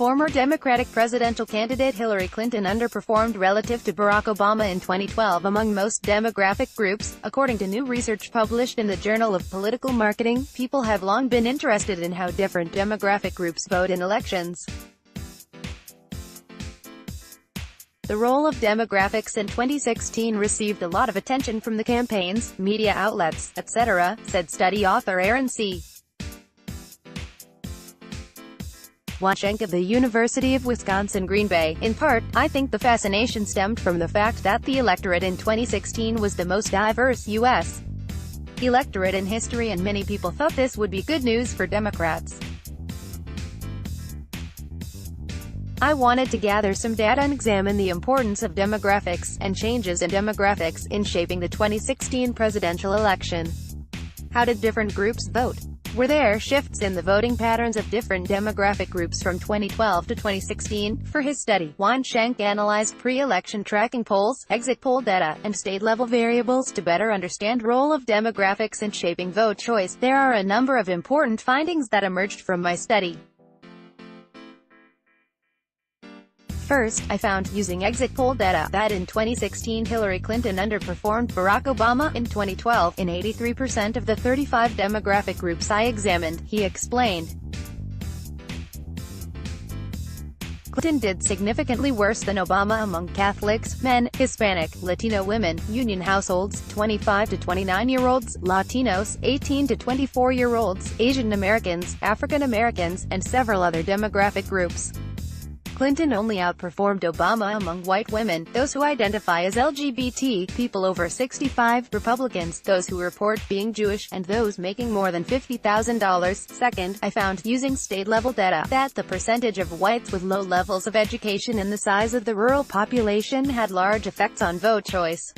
Former Democratic presidential candidate Hillary Clinton underperformed relative to Barack Obama in 2012 among most demographic groups, according to new research published in the Journal of Political Marketing. People have long been interested in how different demographic groups vote in elections. The role of demographics in 2016 received a lot of attention from the campaigns, media outlets, etc., said study author Aaron C. Weinschenk of the University of Wisconsin-Green Bay. In part, I think the fascination stemmed from the fact that the electorate in 2016 was the most diverse U.S. electorate in history, and many people thought this would be good news for Democrats. I wanted to gather some data and examine the importance of demographics, and changes in demographics, in shaping the 2016 presidential election. How did different groups vote? Were there shifts in the voting patterns of different demographic groups from 2012 to 2016? For his study, Weinschenk analyzed pre-election tracking polls, exit poll data, and state-level variables to better understand the role of demographics in shaping vote choice. There are a number of important findings that emerged from my study. First, I found, using exit poll data, that in 2016 Hillary Clinton underperformed Barack Obama in 2012 in 83% of the 35 demographic groups I examined, he explained. Clinton did significantly worse than Obama among Catholics, men, Hispanic, Latino women, union households, 25 to 29-year-olds, Latinos, 18 to 24-year-olds, Asian Americans, African Americans, and several other demographic groups. Clinton only outperformed Obama among white women, those who identify as LGBT, people over 65, Republicans, those who report being Jewish, and those making more than $50,000. Second, I found, using state-level data, that the percentage of whites with low levels of education and the size of the rural population had large effects on vote choice.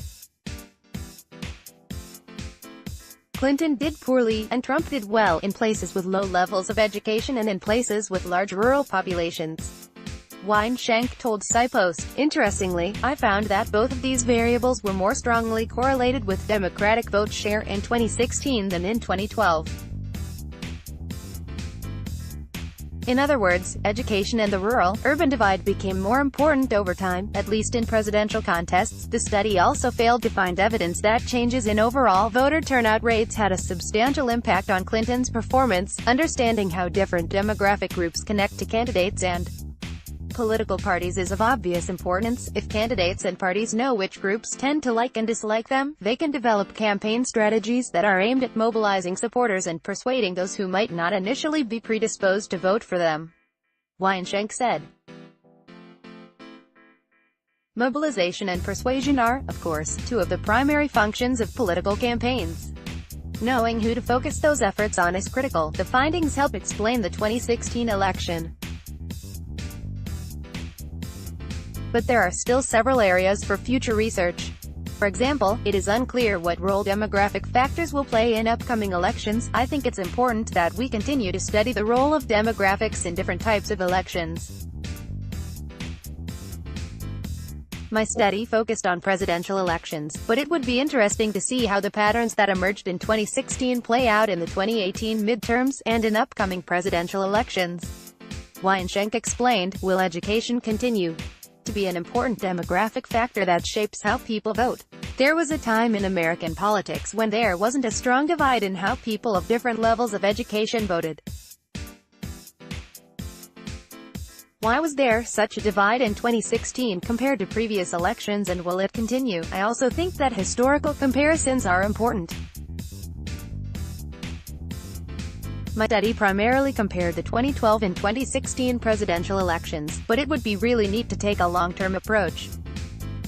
Clinton did poorly, and Trump did well, in places with low levels of education and in places with large rural populations. Weinschenk told SciPost. Interestingly, I found that both of these variables were more strongly correlated with Democratic vote share in 2016 than in 2012. In other words, education and the rural-urban divide became more important over time, at least in presidential contests. The study also failed to find evidence that changes in overall voter turnout rates had a substantial impact on Clinton's performance. Understanding how different demographic groups connect to candidates and political parties is of obvious importance. If candidates and parties know which groups tend to like and dislike them, they can develop campaign strategies that are aimed at mobilizing supporters and persuading those who might not initially be predisposed to vote for them. Weinschenk said. Mobilization and persuasion are, of course, two of the primary functions of political campaigns. Knowing who to focus those efforts on is critical. The findings help explain the 2016 election. But there are still several areas for future research. For example, it is unclear what role demographic factors will play in upcoming elections. I think it's important that we continue to study the role of demographics in different types of elections. My study focused on presidential elections, but it would be interesting to see how the patterns that emerged in 2016 play out in the 2018 midterms, and in upcoming presidential elections. Weinschenk explained, will education continue to be an important demographic factor that shapes how people vote? There was a time in American politics when there wasn't a strong divide in how people of different levels of education voted. Why was there such a divide in 2016 compared to previous elections, and will it continue? I also think that historical comparisons are important. My study primarily compared the 2012 and 2016 presidential elections, but it would be really neat to take a long-term approach.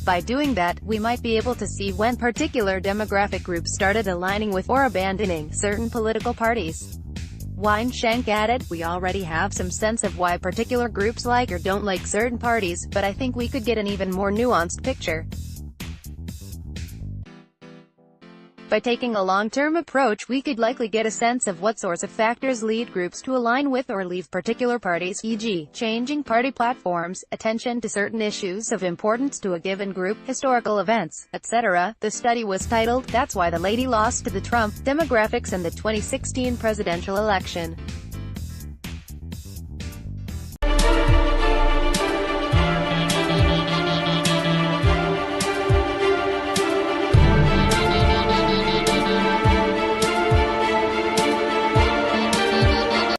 By doing that, we might be able to see when particular demographic groups started aligning with or abandoning certain political parties. Weinschenk added, we already have some sense of why particular groups like or don't like certain parties, but I think we could get an even more nuanced picture. By taking a long-term approach, we could likely get a sense of what sorts of factors lead groups to align with or leave particular parties, e.g., changing party platforms, attention to certain issues of importance to a given group, historical events, etc. The study was titled, That's Why the Lady Lost to the Trump Demographics in the 2016 Presidential Election.